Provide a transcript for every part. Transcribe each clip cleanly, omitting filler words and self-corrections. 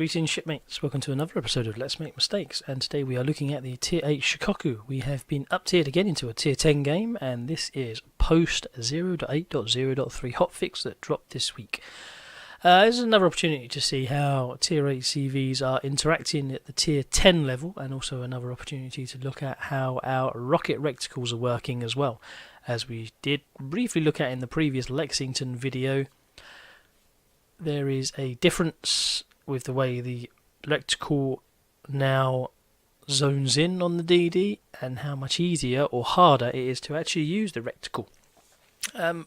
Greetings shipmates, welcome to another episode of Let's Make Mistakes, and today we are looking at the Tier 8 Shokaku. We have been up-tiered again into a Tier 10 game, and this is post 0.8.0.3 hotfix that dropped this week. This is another opportunity to see how Tier 8 CVs are interacting at the Tier 10 level, and also another opportunity to look at how our rocket reticles are working as well, as we did briefly look at in the previous Lexington video. There is a difference with the way the reticle now zones in on the DD and how much easier or harder it is to actually use the reticle.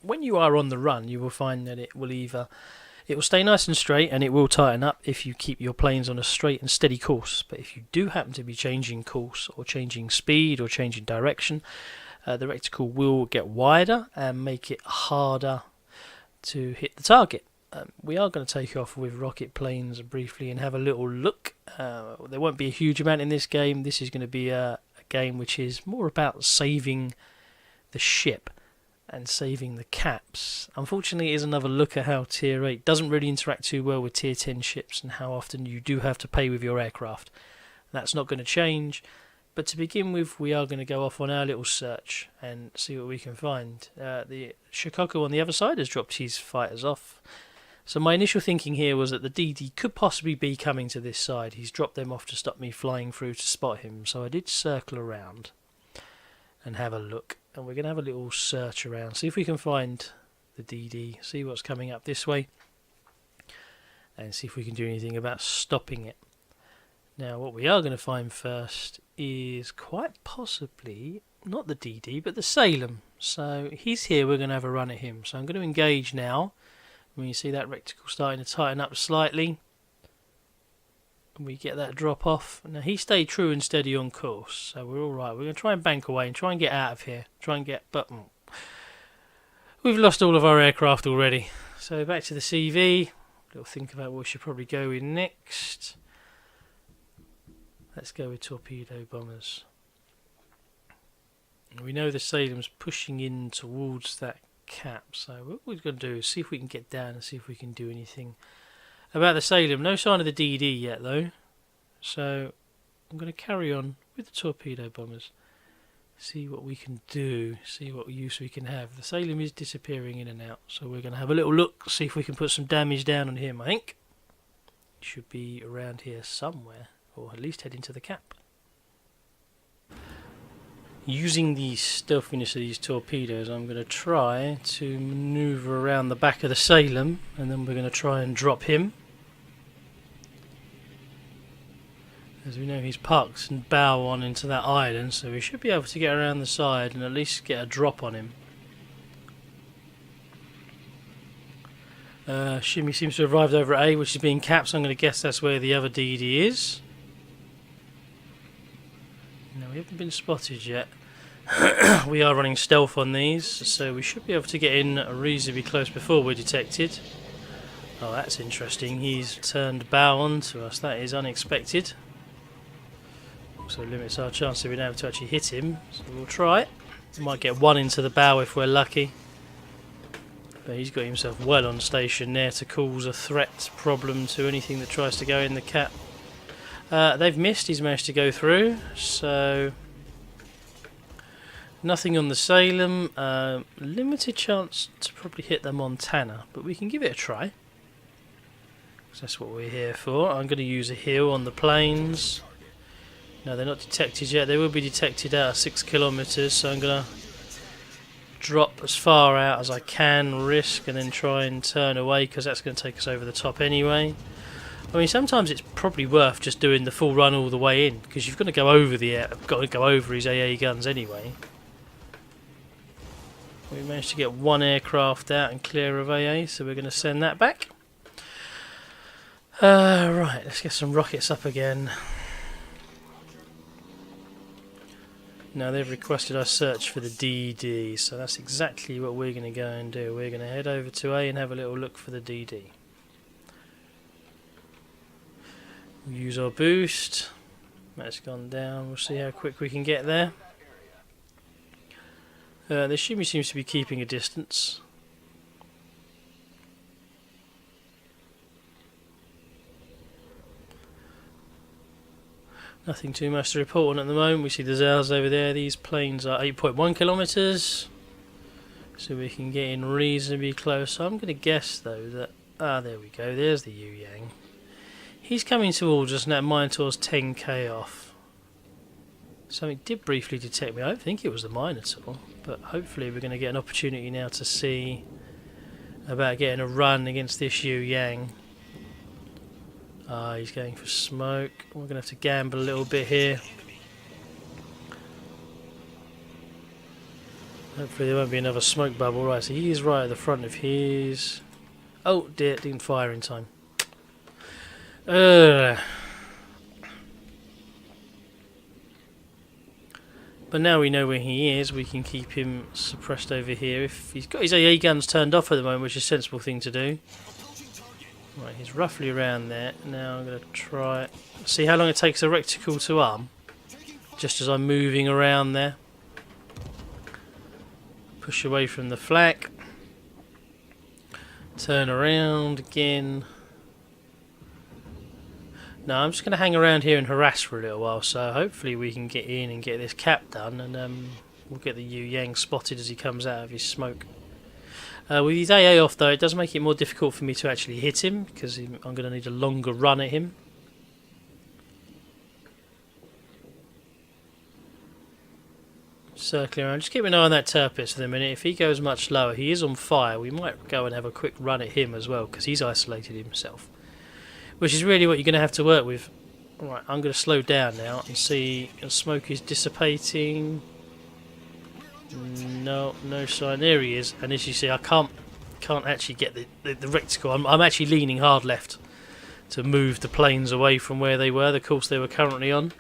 When you are on the run, you will find that it will stay nice and straight, and it will tighten up if you keep your planes on a straight and steady course. But if you do happen to be changing course or changing speed or changing direction, the reticle will get wider and make it harder to hit the target. We are going to take off with rocket planes briefly and have a little look. There won't be a huge amount in this game. This is going to be a game which is more about saving the ship and saving the caps. Unfortunately, it is another look at how Tier 8 doesn't really interact too well with Tier 10 ships and how often you do have to pay with your aircraft. That's not going to change. But to begin with, we are going to go off on our little search and see what we can find. The Shokaku on the other side has dropped his fighters off. So my initial thinking here was that the DD could possibly be coming to this side. He's dropped them off to stop me flying through to spot him. So I did circle around and have a look. And we're going to have a little search around. See if we can find the DD. See what's coming up this way. And see if we can do anything about stopping it. Now what we are going to find first is quite possibly not the DD but the Salem. So he's here. We're going to have a run at him. So I'm going to engage now. When you see that reticle starting to tighten up slightly, and we get that drop off. Now he stayed true and steady on course, so we're all right. We're going to try and bank away and try and get out of here. But we've lost all of our aircraft already. So back to the CV. Little think about what we should probably go with next. Let's go with torpedo bombers. We know the Salem's pushing in towards that cap, so what we're going to do is see if we can get down and see if we can do anything about the Salem. No sign of the DD yet though, so I'm going to carry on with the torpedo bombers, see what we can do, see what use we can have. The Salem is disappearing in and out, so we're going to have a little look, see if we can put some damage down on him. I think he should be around here somewhere, or at least head into the cap. Using the stealthiness of these torpedoes, I'm going to try to manoeuvre around the back of the Salem, and then we're going to try and drop him. As we know, he's parked and bow on into that island, so we should be able to get around the side and at least get a drop on him. Shimmy seems to have arrived over at A, which is being capped, so I'm going to guess that's where the other DD is. No, we haven't been spotted yet. We are running stealth on these, so we should be able to get in reasonably close before we're detected. Oh, that's interesting. He's turned bow on to us. That is unexpected. Also limits our chance of being able to actually hit him, so we'll try it. We might get one into the bow if we're lucky. But he's got himself well on station there to cause a threat problem to anything that tries to go in the cap. They've missed, he's managed to go through, so nothing on the Salem. Limited chance to probably hit the Montana, but we can give it a try. That's what we're here for. I'm going to use a hill on the planes. No, they're not detected yet. They will be detected out at 6 kilometers, so I'm going to drop as far out as I can, risk, and then try and turn away, because that's going to take us over the top anyway. I mean, sometimes it's probably worth just doing the full run all the way in, because you've got to go over his AA guns anyway. We managed to get one aircraft out and clear of AA, so we're going to send that back. Right, let's get some rockets up again. Now they've requested I search for the DD, so that's exactly what we're going to go and do. We're going to head over to A and have a little look for the DD. We'll use our boost. That's gone down. We'll see how quick we can get there. The Shimmy seems to be keeping a distance. Nothing too much to report on at the moment. We see the Zales over there. These planes are 8.1 kilometres, so we can get in reasonably close. So I'm going to guess though that there we go. There's the Yu Yang. He's coming towards us now. Minotaur's 10k off. Something did briefly detect me. I don't think it was the Minotaur, but hopefully we're going to get an opportunity now to see about getting a run against this Yu Yang. He's going for smoke. We're going to have to gamble a little bit here. Hopefully there won't be another smoke bubble. Right, so he is right at the front of his... Oh dear, didn't fire in time. But now we know where he is, we can keep him suppressed over here. If he's got his AA guns turned off at the moment, which is a sensible thing to do. Right, he's roughly around there. Now I'm going to try... See how long it takes a reticle to arm? Just as I'm moving around there. Push away from the flak. Turn around again. No, I'm just going to hang around here and harass for a little while, so hopefully we can get in and get this cap done, and we'll get the Yu Yang spotted as he comes out of his smoke. With his AA off though, it does make it more difficult for me to actually hit him, because I'm going to need a longer run at him. Circling around, just keep an eye on that Turpis for the minute. If he goes much lower, he is on fire, we might go and have a quick run at him as well, because he's isolated himself. Which is really what you're going to have to work with. Alright, I'm going to slow down now and see, the smoke is dissipating. No sign. There he is, and as you see, I can't actually get the reticle. I'm actually leaning hard left to move the planes away from where they were, the course they were currently on,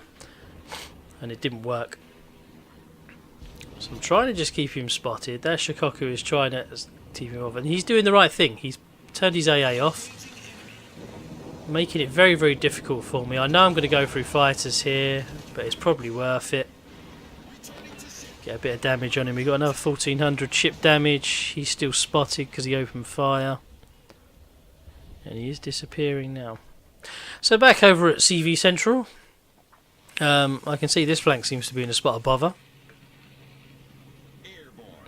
and it didn't work. So I'm trying to just keep him spotted. That Shokaku is trying to keep him off, and he's doing the right thing. He's turned his AA off, making it very, very difficult for me. I know I'm going to go through fighters here, but it's probably worth it. Get a bit of damage on him. We got another 1400 chip damage. He's still spotted because he opened fire. And he is disappearing now. So back over at CV Central. I can see this flank seems to be in a spot of bother.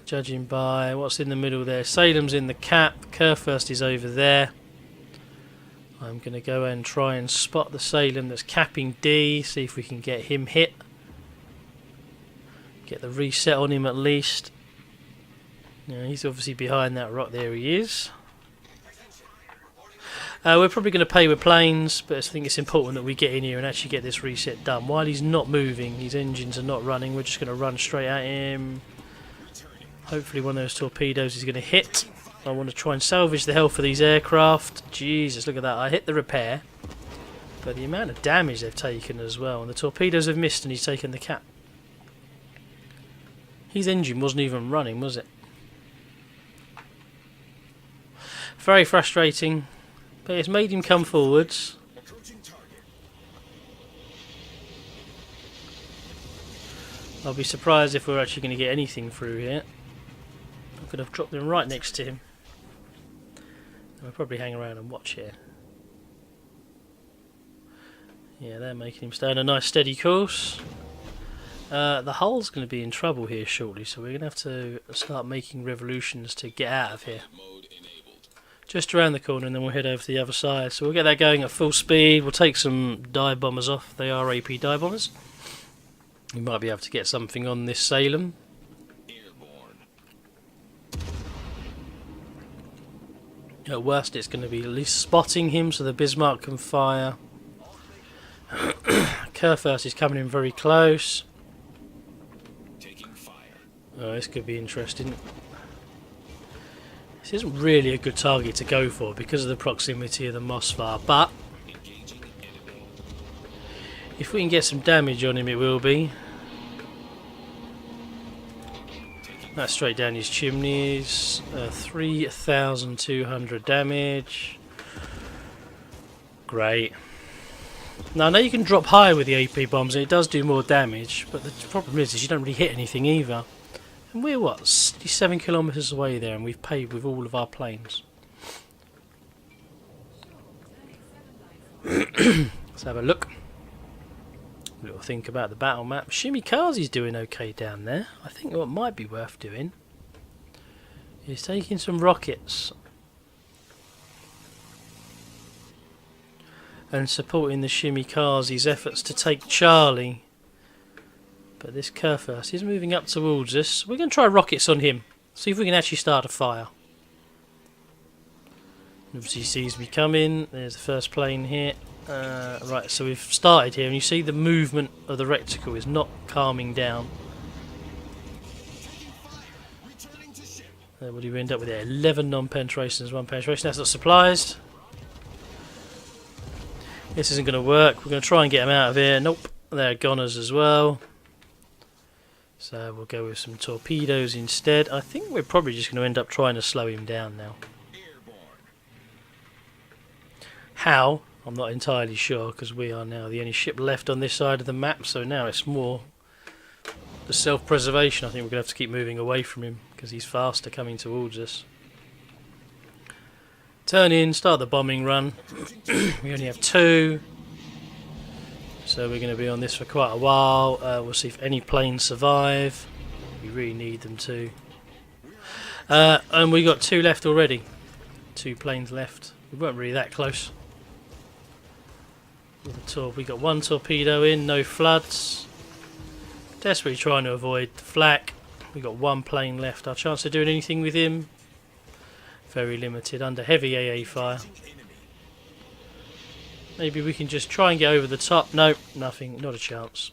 Judging by what's in the middle there. Salem's in the cap. Kurfürst is over there. I'm going to go and try and spot the Salem that's capping D. See if we can get him hit. Get the reset on him at least. Yeah, he's obviously behind that rock. There he is. We're probably going to pay with planes, but I think it's important that we get in here and actually get this reset done. While he's not moving, his engines are not running, we're just going to run straight at him. Hopefully one of those torpedoes is going to hit. I want to try and salvage the health of these aircraft. Jesus, look at that. I hit the repair, but the amount of damage they've taken as well. And the torpedoes have missed and he's taken the cap. His engine wasn't even running, was it? Very frustrating, but it's made him come forwards. I'll be surprised if we're actually going to get anything through here. I could have dropped them right next to him. We'll probably hang around and watch here. Yeah, they're making him stay on a nice steady course. The hull's going to be in trouble here shortly, so we're going to have to start making revolutions to get out of here. Just around the corner, and then we'll head over to the other side. So we'll get that going at full speed. We'll take some dive bombers off. They are AP dive bombers. We might be able to get something on this Salem. At worst, it's going to be at least spotting him so the Bismarck can fire. Kurfürst is coming in very close. Oh, this could be interesting. This isn't really a good target to go for because of the proximity of the Mosfar, but if we can get some damage on him, it will be. That's straight down his chimneys. 3,200 damage. Great. Now I know you can drop higher with the AP bombs and it does do more damage, but the problem is you don't really hit anything either. And we're what, 67 kilometres away there, and we've paid with all of our planes. Let's have a look. Little think about the battle map. Shimikaze's doing okay down there. I think what might be worth doing is taking some rockets and supporting the Shimikaze's efforts to take Charlie. But this Kurfürst, he's moving up towards us. We're going to try rockets on him. See if we can actually start a fire. Obviously he sees me coming. There's the first plane here. Right, so we've started here, and you see the movement of the reticle is not calming down. What do you end up with there? 11 non-penetrations, 1 penetration. That's not supplies. This isn't going to work. We're going to try and get them out of here. Nope, they're goners as well. So we'll go with some torpedoes instead. I think we're probably just going to end up trying to slow him down now. How? I'm not entirely sure, because we are now the only ship left on this side of the map, so now it's more the self-preservation. I think we're going to have to keep moving away from him, because he's faster coming towards us. Turn in, start the bombing run. We only have 2, so we're going to be on this for quite a while. We'll see if any planes survive. We really need them to. And we got 2 left already. 2 planes left. We weren't really that close. We got 1 torpedo in, no floods. Desperately trying to avoid the flak. We got 1 plane left. Our chance of doing anything with him, very limited, under heavy AA fire. Maybe we can just try and get over the top. Nope, nothing, not a chance.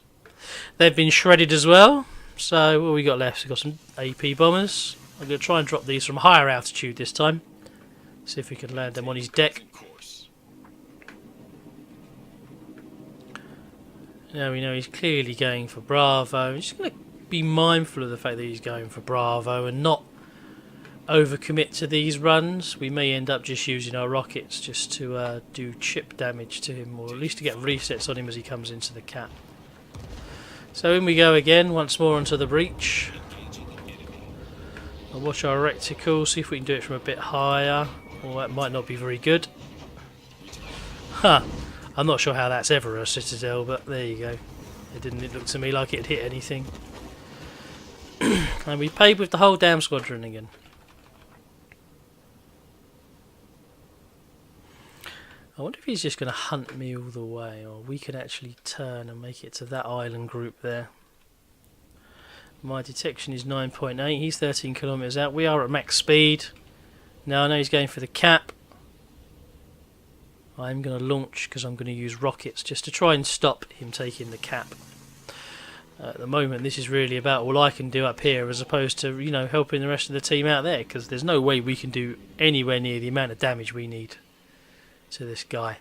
They've been shredded as well. So what we got left? We've got some AP bombers. I'm going to try and drop these from higher altitude this time. See if we can land them on his deck. Now we know he's clearly going for Bravo. I'm just going to be mindful of the fact that he's going for Bravo and not overcommit to these runs. We may end up just using our rockets just to do chip damage to him, or at least to get resets on him as he comes into the cap. So in we go again, once more onto the breach. I'll watch our reticle, see if we can do it from a bit higher. Well, that might not be very good. Huh. I'm not sure how that's ever a citadel, but there you go. It didn't look to me like it had hit anything. And we paid with the whole damn squadron again. I wonder if he's just going to hunt me all the way, or we can actually turn and make it to that island group there. My detection is 9.8, he's 13 kilometres out. We are at max speed. Now I know he's going for the cap. I'm going to launch because I'm going to use rockets just to try and stop him taking the cap. At the moment this is really about all I can do up here, as opposed to, you know, helping the rest of the team out there, because there's no way we can do anywhere near the amount of damage we need to this guy.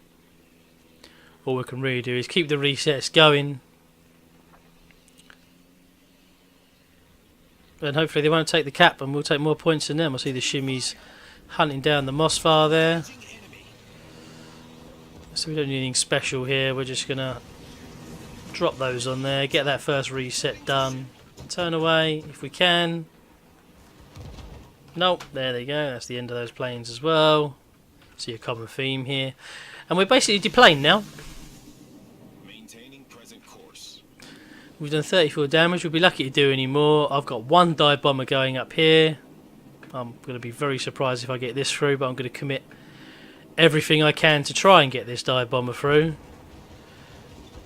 All we can really do is keep the resets going, and hopefully they won't take the cap and we'll take more points than them. I see the shimmies hunting down the Mossfar there. So we don't need anything special here. We're just going to drop those on there, get that first reset done, turn away if we can. Nope, there they go. That's the end of those planes as well. See a common theme here. And we're basically deplaned now. Maintaining present course. We've done 34 damage. We'll be lucky to do any more. I've got 1 dive bomber going up here. I'm going to be very surprised if I get this through, but I'm going to commit everything I can to try and get this dive bomber through,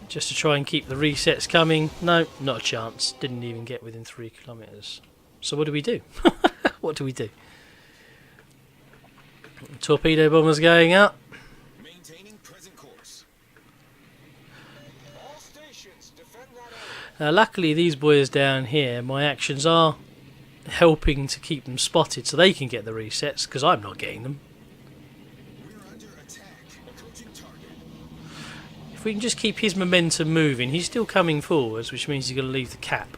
just to try and keep the resets coming. No, not a chance. Didn't even get within 3 kilometres. So what do we do? What do we do? Torpedo bombers going up. Maintaining present course. All stations defend that area. Luckily these boys down here, my actions are helping to keep them spotted so they can get the resets, because I'm not getting them. If we can just keep his momentum moving, he's still coming forwards, which means he's going to leave the cap.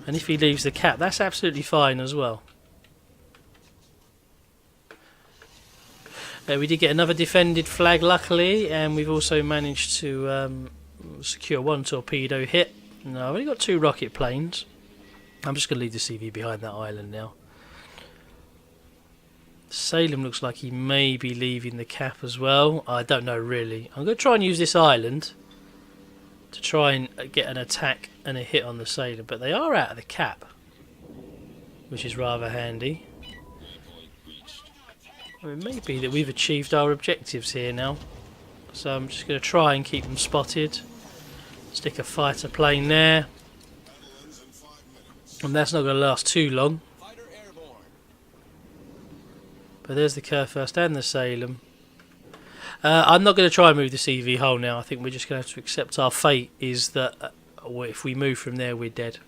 And if he leaves the cap, that's absolutely fine as well. We did get another defended flag, luckily, and we've also managed to secure 1 torpedo hit. No, I've only got 2 rocket planes. I'm just going to leave the CV behind that island now. Salem looks like he may be leaving the cap as well. I don't know really. I'm going to try and use this island to try and get an attack and a hit on the sailor, but they are out of the cap, which is rather handy. I mean, it may be that we've achieved our objectives here now, so I'm just going to try and keep them spotted. Stick a fighter plane there, and that's not going to last too long. But there's the Kurfürst and the Salem. I'm not going to try and move the CV hull now. I think we're just going to have to accept our fate is that if we move from there, we're dead.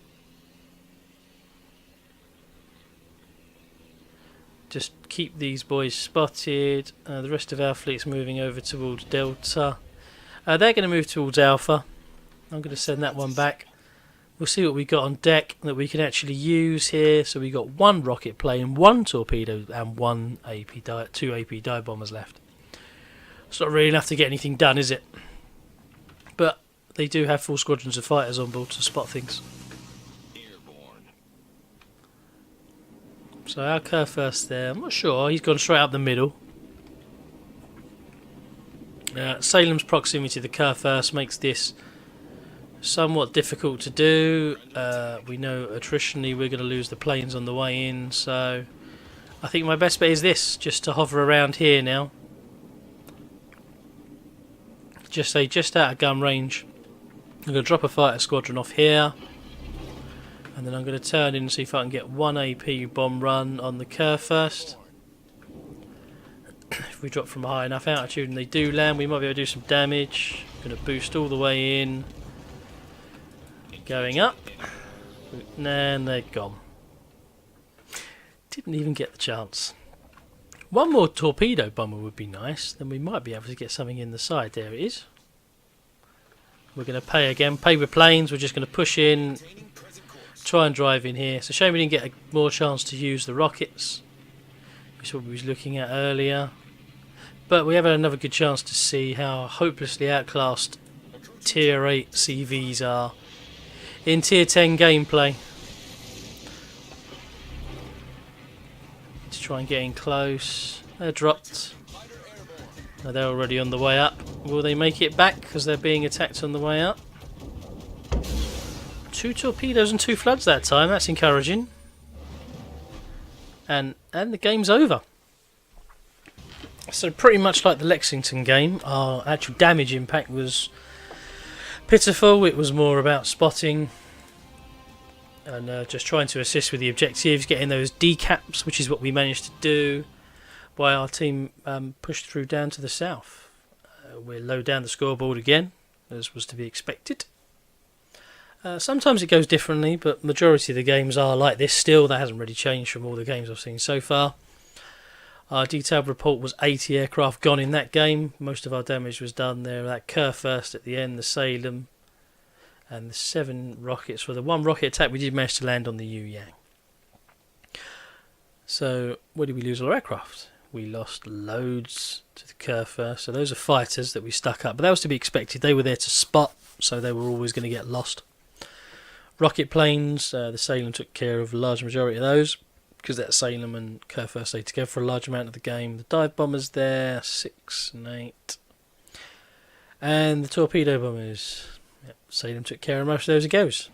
Just keep these boys spotted. The rest of our fleet's moving over towards Delta. They're going to move towards Alpha. I'm going to send that one back. We'll see what we got on deck that we can actually use here. So we got one rocket plane, one torpedo, and two AP dive bombers left. It's not really enough to get anything done, is it? But they do have full squadrons of fighters on board to spot things. So our Kurfürst there, I'm not sure, he's gone straight up the middle. Salem's proximity to the Kurfürst makes this somewhat difficult to do. We know attritionally we're going to lose the planes on the way in, so I think my best bet is this, just to hover around here now. Just out of gun range. I'm going to drop a fighter squadron off here. And then I'm going to turn in and see if I can get one AP bomb run on the Kurfürst. If we drop from a high enough altitude and they do land, we might be able to do some damage. I'm going to boost all the way in. Going up. And they're gone. Didn't even get the chance. One more torpedo bomber would be nice. Then we might be able to get something in the side. There it is. We're going to pay again. Pay with planes. We're just going to push in. Try and drive in here. It's a shame we didn't get a more chance to use the rockets, which is what we was looking at earlier. But we have another good chance to see how hopelessly outclassed Tier 8 CVs are in Tier 10 gameplay. To try and get in close. They're dropped. Now they're already on the way up. Will they make it back because they're being attacked on the way up? 2 torpedoes and 2 floods that time. That's encouraging. And the game's over. So pretty much like the Lexington game, our actual damage impact was pitiful. It was more about spotting and just trying to assist with the objectives, getting those decaps, which is what we managed to do, while our team pushed through down to the south. We're low down the scoreboard again, as was to be expected. Sometimes it goes differently, but majority of the games are like this still. That hasn't really changed from all the games I've seen so far. Our detailed report was 80 aircraft gone in that game. Most of our damage was done there. That Kurfürst at the end, the Salem, and the 7 rockets. For the 1 rocket attack, we did manage to land on the Yu Yang. So, where did we lose all our aircraft? We lost loads to the Kurfürst. So those are fighters that we stuck up. But that was to be expected. They were there to spot, so they were always going to get lost. Rocket planes, the Salem took care of a large majority of those, because that Salem and Kurfürst stayed together for a large amount of the game. The dive bombers there, 6 and 8. And the torpedo bombers, Salem took care of most of those it goes.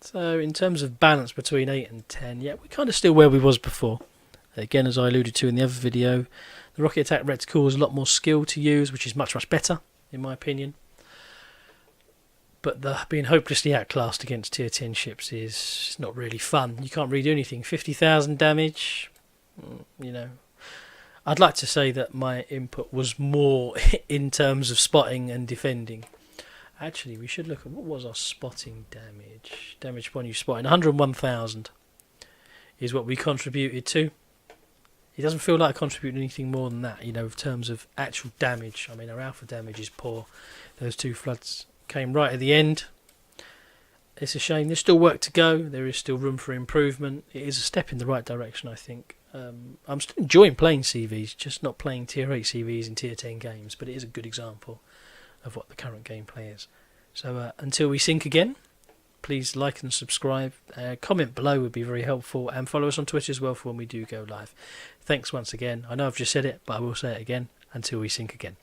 So in terms of balance between 8 and 10, we're kind of still where we was before. Again, as I alluded to in the other video, the rocket attack reticle is a lot more skill to use, which is much, much better, in my opinion. But being hopelessly outclassed against Tier 10 ships is not really fun. You can't really do anything. 50,000 damage, you know. I'd like to say that my input was more in terms of spotting and defending. Actually, we should look at what was our spotting damage. Damage upon you spotting. 101,000 is what we contributed to. It doesn't feel like I contributed anything more than that, you know, in terms of actual damage. I mean, our alpha damage is poor. Those 2 floods came right at the end. It's a shame. There's still work to go. There is still room for improvement. It is a step in the right direction, I think. I'm still enjoying playing CVs, just not playing Tier 8 CVs in Tier 10 games, but it is a good example of what the current gameplay is. So until we sync again, please like and subscribe. Comment below would be very helpful, and follow us on Twitter as well for when we do go live. Thanks once again. I know I've just said it, but I will say it again. Until we sync again.